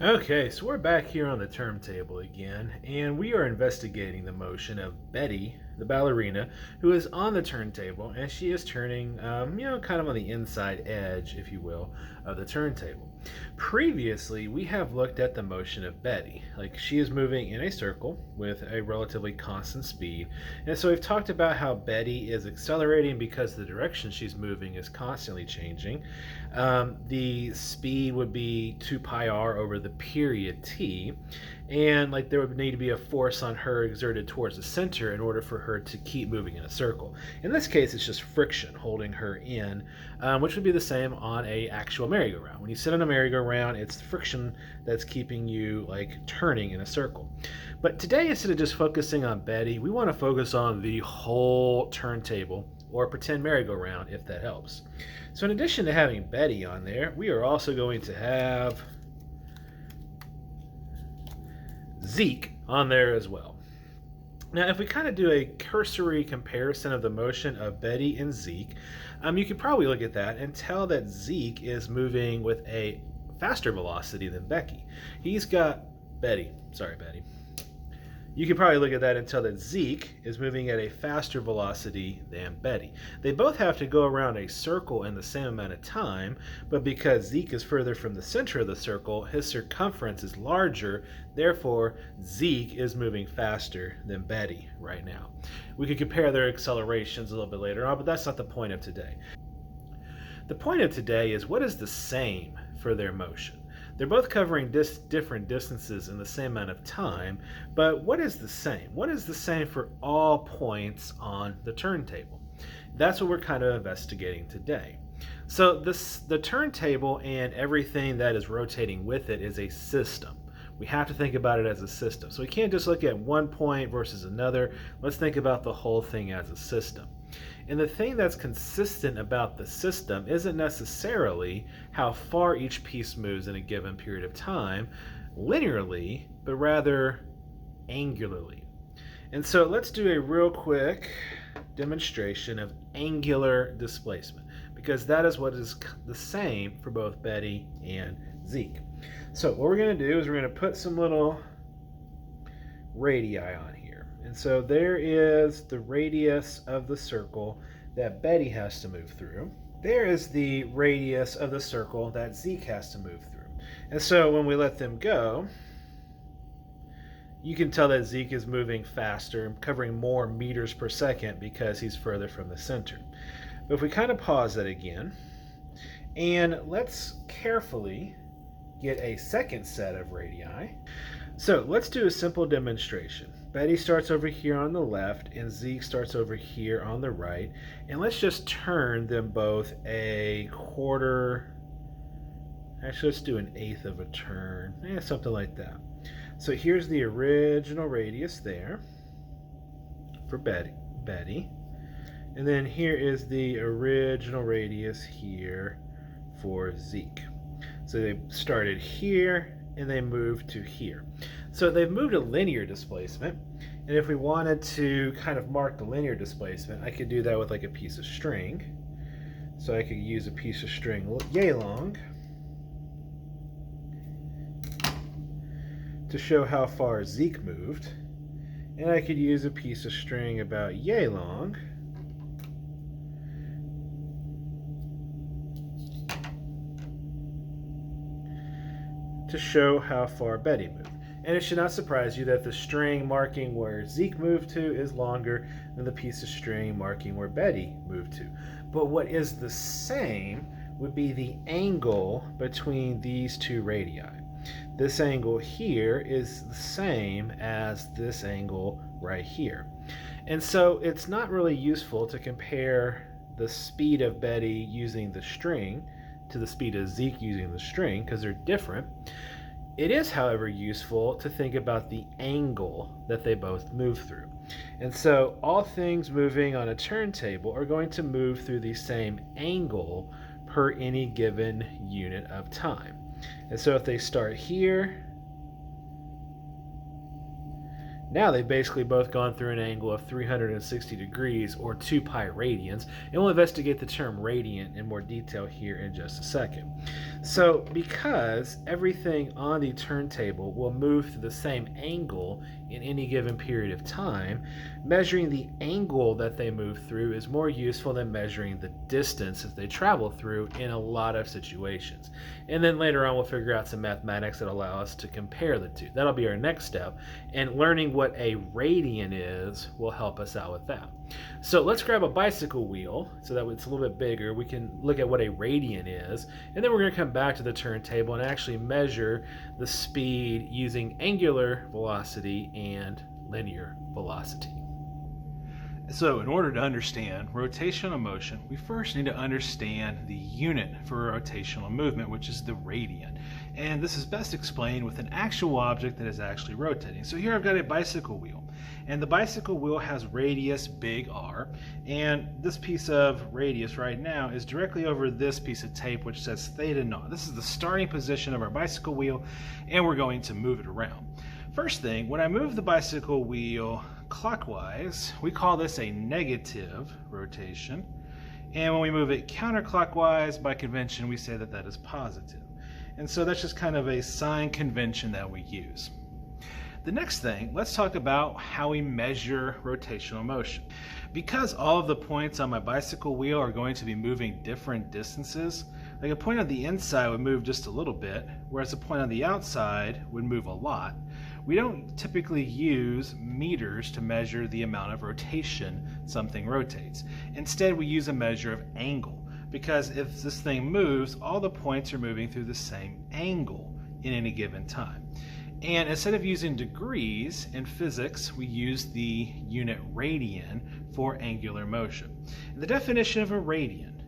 Okay, so we're back here on the turntable again, and we are investigating the motion of Betty, the ballerina, who is on the turntable, and she is turning, kind of on the inside edge, if you will, of the turntable. Previously, we have looked at the motion of Betty, like she is moving in a circle with a relatively constant speed, and so we've talked about how Betty is accelerating because the direction she's moving is constantly changing. The speed would be 2 pi r over the period t, and like there would need to be a force on her exerted towards the center in order for her to keep moving in a circle. In this case, it's just friction holding her in, which would be the same on a actual merry-go-round. When you sit on a merry-go-round, it's the friction that's keeping you like turning in a circle. But today, instead of just focusing on Betty, we want to focus on the whole turntable, or pretend merry-go-round if that helps. So in addition to having Betty on there, we are also going to have Zeke on there as well. Now, if we kind of do a cursory comparison of the motion of Betty and Zeke, you could probably look at that and tell that Zeke is moving with a faster velocity than Becky. He's got Betty. You can probably look at that and tell that Zeke is moving at a faster velocity than Betty. They both have to go around a circle in the same amount of time, but because Zeke is further from the center of the circle, his circumference is larger, therefore Zeke is moving faster than Betty right now. We could compare their accelerations a little bit later on, but that's not the point of today. The point of today is what is the same for their motion. They're both covering different distances in the same amount of time, but what is the same? What is the same for all points on the turntable? That's what we're kind of investigating today. So the turntable and everything that is rotating with it is a system. We have to think about it as a system. So we can't just look at one point versus another. Let's think about the whole thing as a system. And the thing that's consistent about the system isn't necessarily how far each piece moves in a given period of time, linearly, but rather angularly. And so let's do a real quick demonstration of angular displacement, because that is what is the same for both Betty and Zeke. So what we're going to do is we're going to put some little radii on here. And so there is the radius of the circle that Betty has to move through. There is the radius of the circle that Zeke has to move through. And so when we let them go, you can tell that Zeke is moving faster, covering more meters per second because he's further from the center. But if we kind of pause that again, and let's carefully get a second set of radii. So let's do a simple demonstration. Betty starts over here on the left and Zeke starts over here on the right. And let's just turn them both a quarter, actually let's do an eighth of a turn, something like that. So here's the original radius there for Betty. And then here is the original radius here for Zeke. So they started here and they moved to here. So they've moved a linear displacement. And if we wanted to kind of mark the linear displacement, I could do that with like a piece of string. So I could use a piece of string yay long to show how far Zeke moved. And I could use a piece of string about yay long to show how far Betty moved. And it should not surprise you that the string marking where Zeke moved to is longer than the piece of string marking where Betty moved to. But what is the same would be the angle between these two radii. This angle here is the same as this angle right here. And so it's not really useful to compare the speed of Betty using the string to the speed of Zeke using the string because they're different. It is, however, useful to think about the angle that they both move through. And so all things moving on a turntable are going to move through the same angle per any given unit of time. And so if they start here, Now they've basically both gone through an angle of 360 degrees, or 2 pi radians, and we'll investigate the term radian in more detail here in just a second. So because everything on the turntable will move through the same angle in any given period of time, measuring the angle that they move through is more useful than measuring the distance that they travel through in a lot of situations. And then later on we'll figure out some mathematics that allow us to compare the two. That'll be our next step, and learning what a radian is will help us out with that. So let's grab a bicycle wheel so that it's a little bit bigger. We can look at what a radian is, and then we're going to come back to the turntable and actually measure the speed using angular velocity and linear velocity. So in order to understand rotational motion, we first need to understand the unit for rotational movement, which is the radian. And this is best explained with an actual object that is actually rotating. So here I've got a bicycle wheel, and the bicycle wheel has radius big R, and this piece of radius right now is directly over this piece of tape which says theta naught. This is the starting position of our bicycle wheel, and we're going to move it around. First thing, when I move the bicycle wheel clockwise, we call this a negative rotation, and when we move it counterclockwise, by convention we say that that is positive. And so that's just kind of a sign convention that we use. The next thing, let's talk about how we measure rotational motion. Because all of the points on my bicycle wheel are going to be moving different distances, like a point on the inside would move just a little bit, whereas a point on the outside would move a lot. We don't typically use meters to measure the amount of rotation something rotates. Instead, we use a measure of angle, because if this thing moves, all the points are moving through the same angle in any given time. And instead of using degrees in physics, we use the unit radian for angular motion. And the definition of a radian,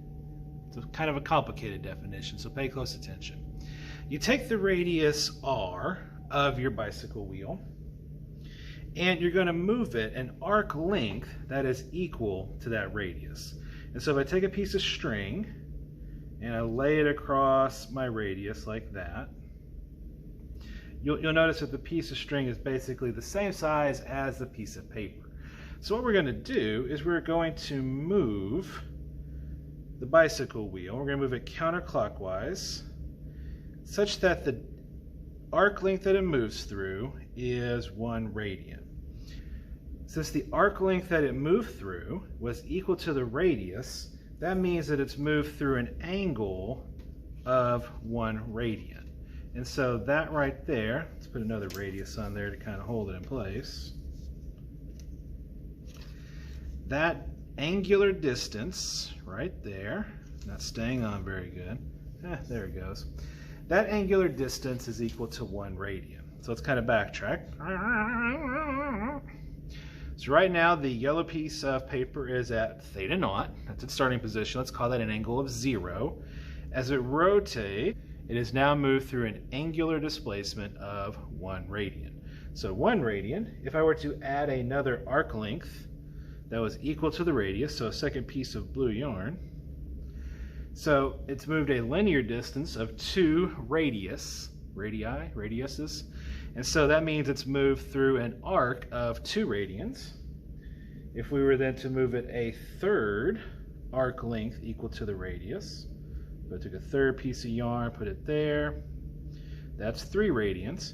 it's kind of a complicated definition, so pay close attention. You take the radius r of your bicycle wheel, and you're going to move it an arc length that is equal to that radius. And so if I take a piece of string and I lay it across my radius like that, you'll notice that the piece of string is basically the same size as the piece of paper. So what we're going to do is we're going to move the bicycle wheel. We're going to move it counterclockwise such that the arc length that it moves through is 1 radian. Since the arc length that it moved through was equal to the radius, that means that it's moved through an angle of 1 radian. And so that right there, let's put another radius on there to kind of hold it in place. That angular distance right there, not staying on very good. There it goes. That angular distance is equal to 1 radian. So let's kind of backtrack. So right now the yellow piece of paper is at theta naught. That's its starting position. Let's call that an angle of 0. As it rotates, it is now moved through an angular displacement of 1 radian. So 1 radian, if I were to add another arc length that was equal to the radius, so a second piece of blue yarn, so it's moved a linear distance of 2 radiuses, and so that means it's moved through an arc of 2 radians. If we were then to move it a third arc length equal to the radius, so I took a third piece of yarn, put it there, that's 3 radians.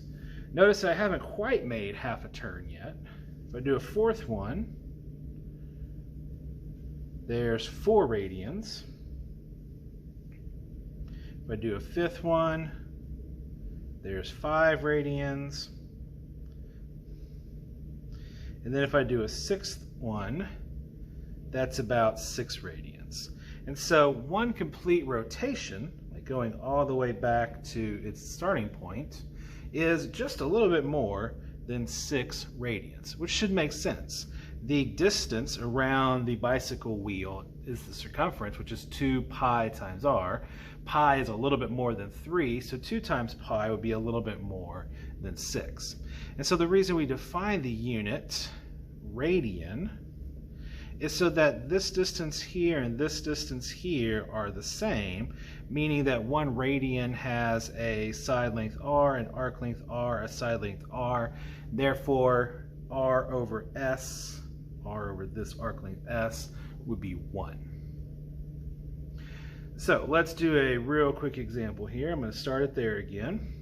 Notice I haven't quite made half a turn yet. If I do a fourth one, there's 4 radians. If I do a fifth one, there's 5 radians. And then if I do a sixth one, that's about 6 radians. And so one complete rotation, like going all the way back to its starting point, is just a little bit more than 6 radians, which should make sense. The distance around the bicycle wheel is the circumference, which is 2 pi times r. Pi is a little bit more than 3, so 2 times pi would be a little bit more than 6. And so the reason we define the unit radian is so that this distance here and this distance here are the same, meaning that 1 radian has a side length r, an arc length r, a side length r. Therefore, r over s, r over this arc length s, would be 1. So let's do a real quick example here. I'm going to start it there again.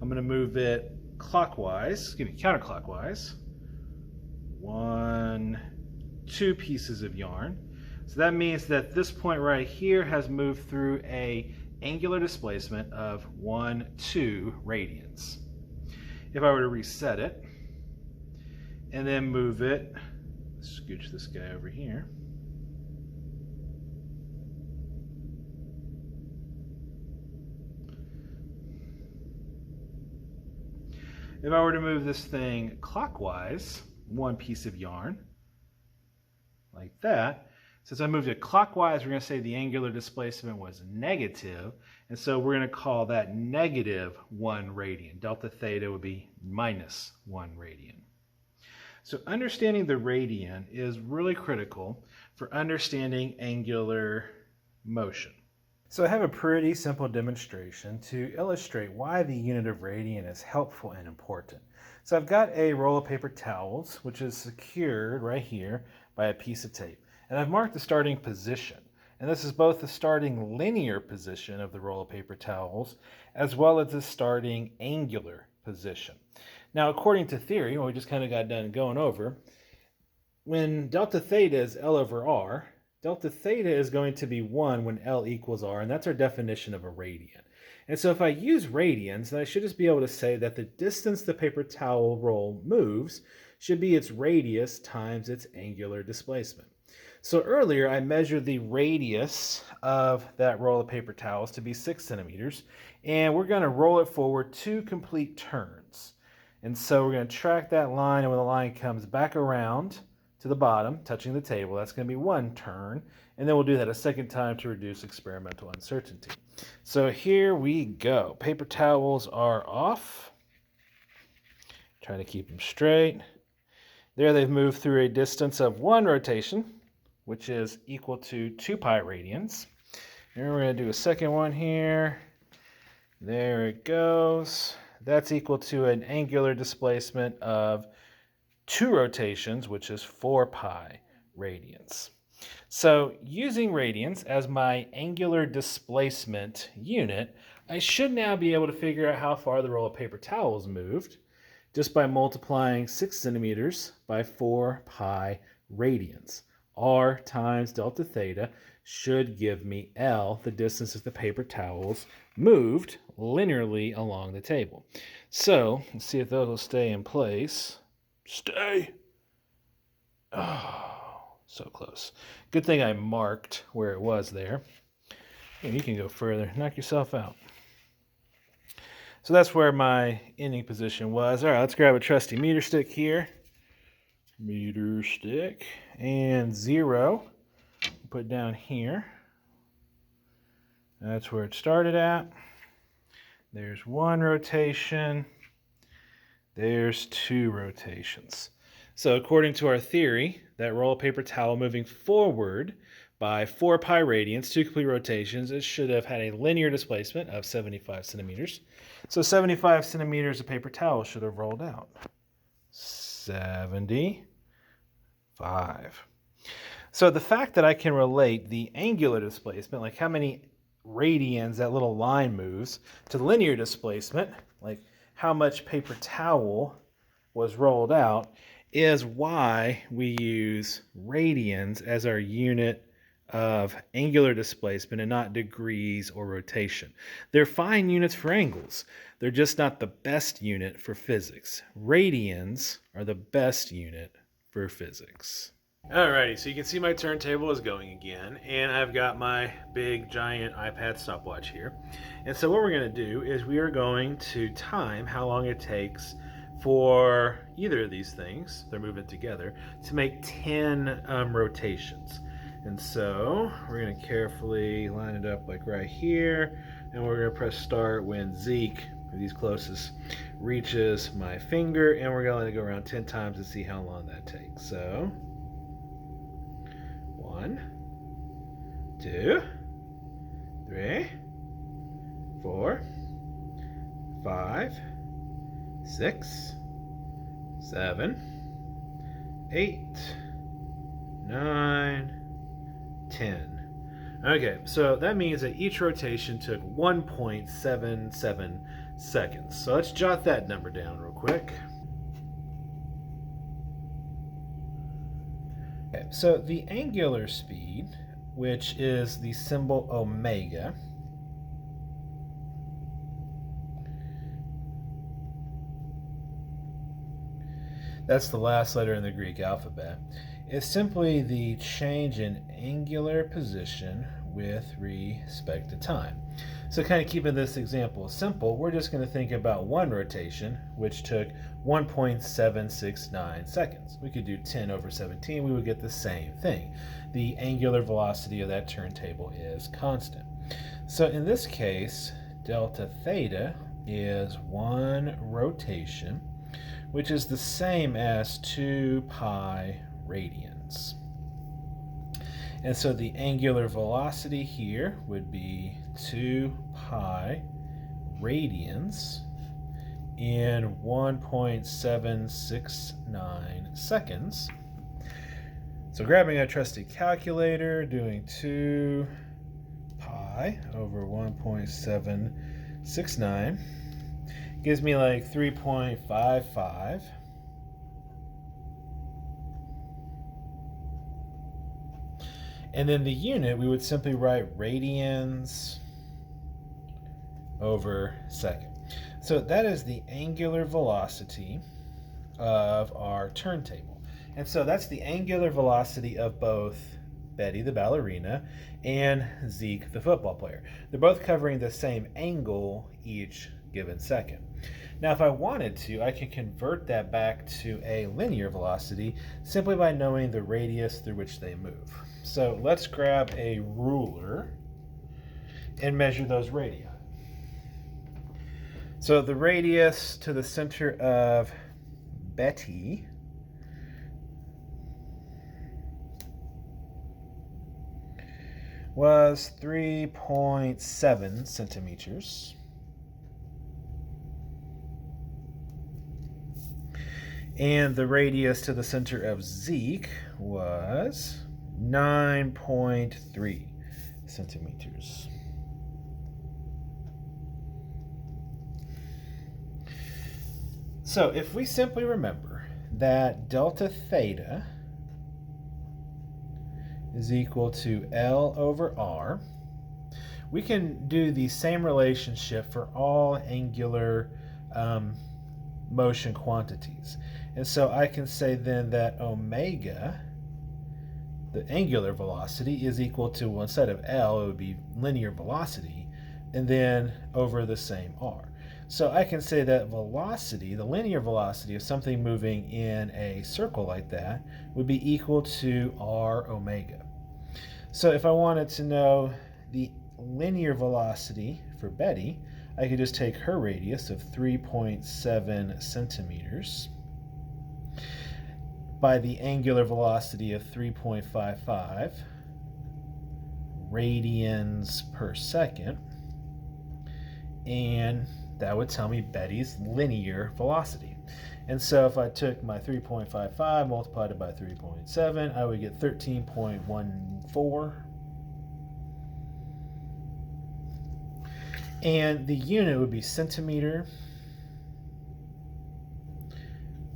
I'm going to move it counterclockwise. 1, 2 pieces of yarn. So that means that this point right here has moved through a angular displacement of 1, 2 radians. If I were to reset it and then move it, scooch this guy over here. If I were to move this thing clockwise, 1 piece of yarn, like that, since I moved it clockwise, we're going to say the angular displacement was negative, and so we're going to call that negative 1 radian. Delta theta would be minus 1 radian. So understanding the radian is really critical for understanding angular motion. So I have a pretty simple demonstration to illustrate why the unit of radian is helpful and important. So I've got a roll of paper towels, which is secured right here by a piece of tape. And I've marked the starting position. And this is both the starting linear position of the roll of paper towels, as well as the starting angular position. Now, according to theory, what we just kind of got done going over, when delta theta is L over R, delta theta is going to be 1 when L equals R, and that's our definition of a radian. And so if I use radians, then I should just be able to say that the distance the paper towel roll moves should be its radius times its angular displacement. So earlier I measured the radius of that roll of paper towels to be 6 centimeters, and we're going to roll it forward 2 complete turns. And so we're going to track that line, and when the line comes back around to the bottom, touching the table, that's going to be 1 turn, and then we'll do that a second time to reduce experimental uncertainty. So here we go. Paper towels are off. Trying to keep them straight. There they've moved through a distance of 1 rotation, which is equal to 2 pi radians. And we're going to do a second one here. There it goes. That's equal to an angular displacement of 2 rotations, which is 4 pi radians. So using radians as my angular displacement unit, I should now be able to figure out how far the roll of paper towels moved just by multiplying 6 centimeters by 4 pi radians. R times delta theta should give me L, the distance that the paper towels moved linearly along the table. So let's see if those will stay in place. Stay. Oh, so close. Good thing I marked where it was there. And you can go further. Knock yourself out. So that's where my ending position was. All right, let's grab a trusty meter stick here. Meter stick. And 0. Put down here. That's where it started at. There's 1 rotation. There's 2 rotations. So according to our theory, that roll of paper towel moving forward by 4 pi radians, 2 complete rotations, it should have had a linear displacement of 75 centimeters. So 75 centimeters of paper towel should have rolled out. 75. So the fact that I can relate the angular displacement, like how many radians that little line moves, to the linear displacement, like how much paper towel was rolled out, is why we use radians as our unit of angular displacement and not degrees or rotation. They're fine units for angles. They're just not the best unit for physics. Radians are the best unit for physics. Alrighty, so you can see my turntable is going again, and I've got my big giant iPad stopwatch here. And so what we're going to do is we are going to time how long it takes for either of these things, they're moving together, to make 10 rotations. And so we're going to carefully line it up like right here, and we're going to press start when Zeke, these closest, reaches my finger, and we're going to let it go around 10 times to see how long that takes. So 1, 2, 3, 4, 5, 6, 7, 8, 9, 10. Okay, so that means that each rotation took 1.77 seconds. So let's jot that number down real quick. Okay, so the angular speed, which is the symbol omega, that's the last letter in the Greek alphabet, is simply the change in angular position with respect to time. So kind of keeping this example simple, we're just going to think about one rotation, which took 1.769 seconds. We could do 10 over 17, we would get the same thing. The angular velocity of that turntable is constant. So in this case, delta theta is one rotation, which is the same as 2 pi radians. And so the angular velocity here would be 2 pi radians in 1.769 seconds. So grabbing a trusty calculator, doing 2 pi over 1.769 gives me like 3.55. And then the unit, we would simply write radians over second. So that is the angular velocity of our turntable. And so that's the angular velocity of both Betty the ballerina and Zeke the football player. They're both covering the same angle each given second. Now, if I wanted to, I can convert that back to a linear velocity simply by knowing the radius through which they move. So let's grab a ruler and measure those radii. So the radius to the center of Betty was 3.7 centimeters. And the radius to the center of Zeke was 9.3 centimeters. So if we simply remember that delta theta is equal to L over R, we can do the same relationship for all angular motion quantities. And so I can say then that omega, the angular velocity, is equal to, well, instead of L, it would be linear velocity, and then over the same R. So I can say that velocity, the linear velocity of something moving in a circle like that, would be equal to R omega. So if I wanted to know the linear velocity for Betty, I could just take her radius of 3.7 centimeters by the angular velocity of 3.55 radians per second, and that would tell me Betty's linear velocity. And so if I took my 3.55 multiplied it by 3.7, I would get 13.14. And the unit would be centimeter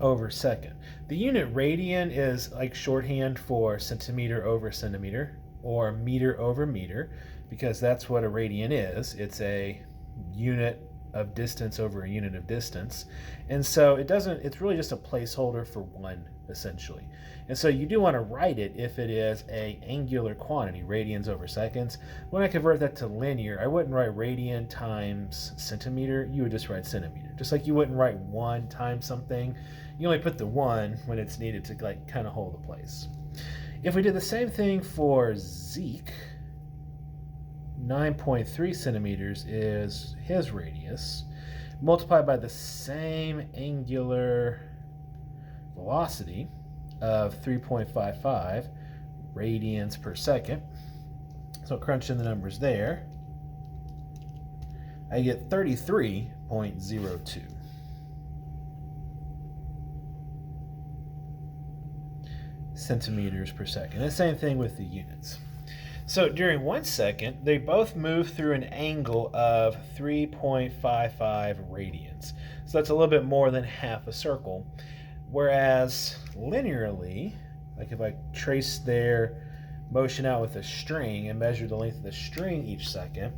over second. The unit radian is like shorthand for centimeter over centimeter or meter over meter, because that's what a radian is. It's a unit of distance over a unit of distance. And so it's really just a placeholder for one, essentially. And so you do want to write it if it is a angular quantity, radians over seconds. When I convert that to linear, I wouldn't write radian times centimeter, you would just write centimeter. Just like you wouldn't write 1 times something, you only put the 1 when it's needed to like kind of hold the place. If we did the same thing for Zeke, 9.3 centimeters is his radius, multiplied by the same angular velocity of 3.55 radians per second. So crunching the numbers there, I get 33.02. centimeters per second. And same thing with the units. So during 1 second, they both move through an angle of 3.55 radians. So that's a little bit more than half a circle. Whereas linearly, like if I trace their motion out with a string and measure the length of the string each second,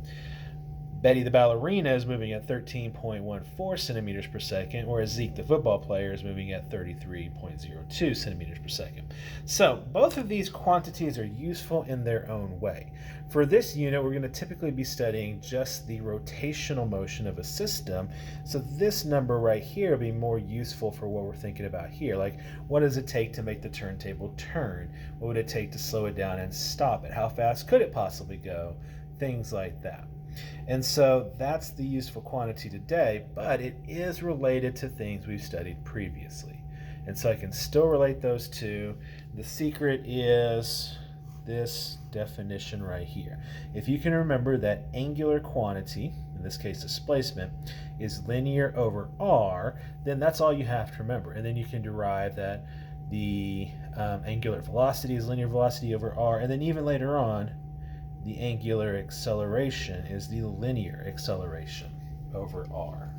Betty the ballerina is moving at 13.14 centimeters per second, whereas Zeke the football player is moving at 33.02 centimeters per second. So both of these quantities are useful in their own way. For this unit, we're going to typically be studying just the rotational motion of a system. So this number right here will be more useful for what we're thinking about here. Like, what does it take to make the turntable turn? What would it take to slow it down and stop it? How fast could it possibly go? Things like that. And so that's the useful quantity today, but it is related to things we've studied previously. And so I can still relate those two. The secret is this definition right here. If you can remember that angular quantity, in this case displacement, is linear over r, then that's all you have to remember. And then you can derive that the angular velocity is linear velocity over r, and then even later on, the angular acceleration is the linear acceleration over r.